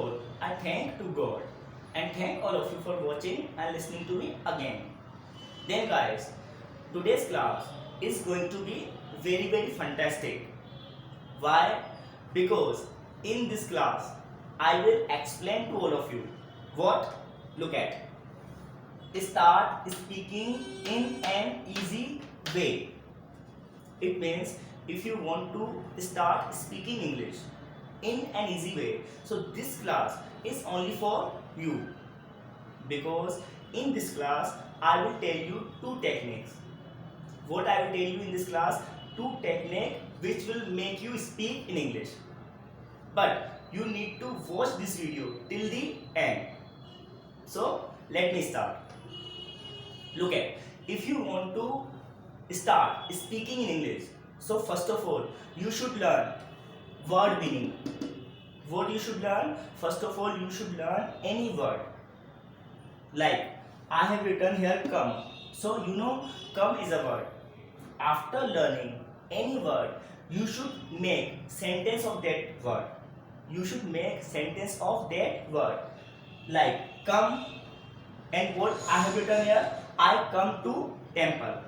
all, I thank to God and thank all of you for watching and listening to me again. Then guys, today's class is going to be very fantastic. Why? Because in this class, I will explain to all of you what. Look at. Start speaking in an easy way. It means if you want to start speaking English in an easy way, so this class is only for you, because in this class I will tell you two techniques. What I will tell you in this class, two techniques which will make you speak in English, but you need to watch this video till the end. So let me start. Look at, if you want to start speaking in English, so first of all you should learn word meaning. What you should learn? First of all you should learn any word. Like I have written here come, so you know come is a word. After learning any word, you should make sentence of that word. You should make sentence of that word. Like come, and what I have written here, I come to temple.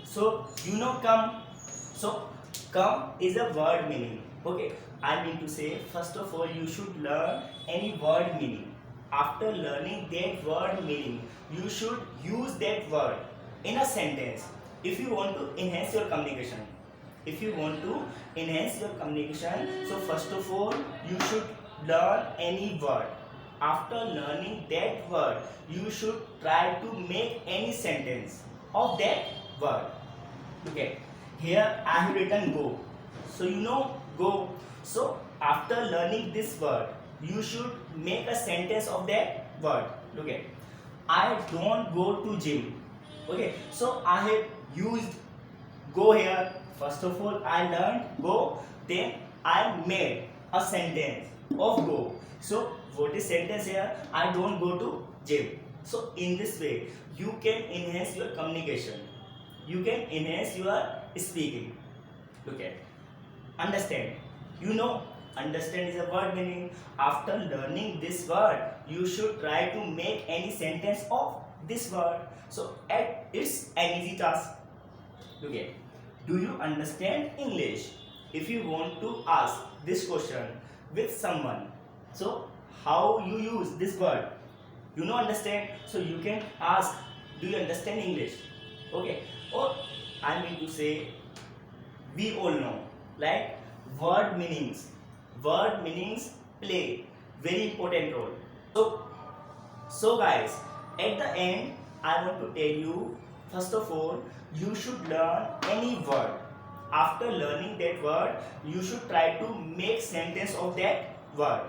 So you know come. So come is a word meaning. Okay, I mean to say, first of all you should learn any word meaning. After learning that word meaning, you should use that word in a sentence. If you want to enhance your communication, so first of all you should learn any word. After learning that word, you should try to make any sentence of that word. Okay, here I have written go. So you know go. So after learning this word, you should make a sentence of that word. Look at, I don't go to gym. Okay, so I have used go here. First of all I learned go, then I made a sentence of go. So what is sentence here? I don't go to gym. So in this way you can enhance your communication, you can enhance your speaking. Look at, understand. You know understand is a word meaning. After learning this word, you should try to make any sentence of this word. So it's an easy task. Look at, do you understand English? If you want to ask this question with someone, so how you use this word? You know understand, so you can ask, do you understand English? Okay, or I mean to say, we all know, like word meanings play very important role. So guys, at the end I want to tell you, first of all you should learn any word. After learning that word, you should try to make sentence of that word,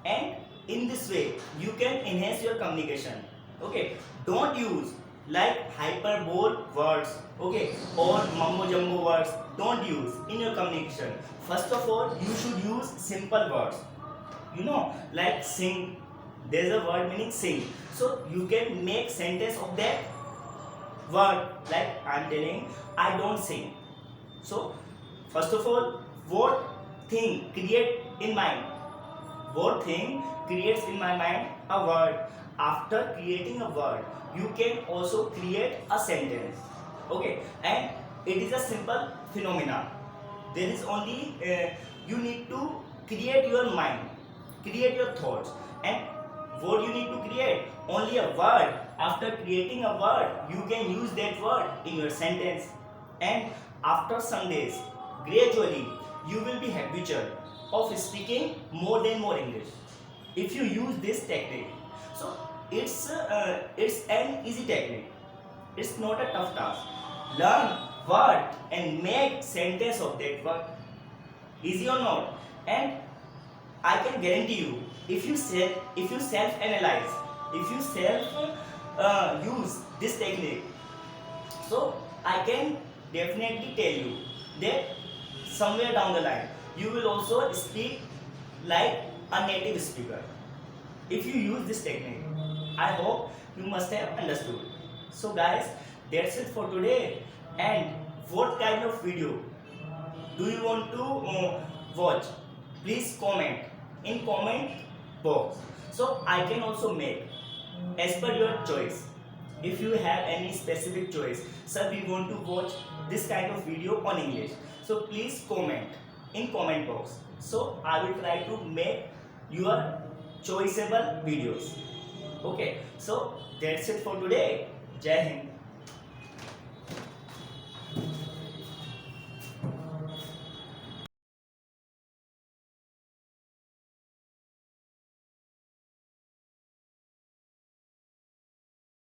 and in this way you can enhance your communication. Okay, don't use like hyperbole words, okay, or mumbo jumbo words. Don't use in your communication. First of all you should use simple words. You know, like sing, there's a word meaning sing, so you can make sentence of that word. Like I'm telling, I don't sing. So first of all, what thing create in mind? What thing creates in my mind a word? After creating a word, you can also create a sentence. Okay, and it is a simple phenomena. There is only you need to create your mind, create your thoughts, and what you need to create? Only a word. After creating a word, you can use that word in your sentence, and after some days, gradually you will be habitual of speaking more English if you use this technique. So it's an easy technique. It's not a tough task. Learn word and make sentence of that word. Easy or not? And I can guarantee you, if you self-analyze, if you use this technique, so I can definitely tell you that somewhere down the line you will also speak like a native speaker. If you use this technique, I hope you must have understood. So guys, that's it for today. And what kind of video do you want to watch? Please comment. In comment box. So I can also make as per your choice. If you have any specific choice, sir, we want to watch this kind of video on English, so please comment in comment box. So I will try to make your choiceable videos. Okay, so that's it for today. Jai Hind.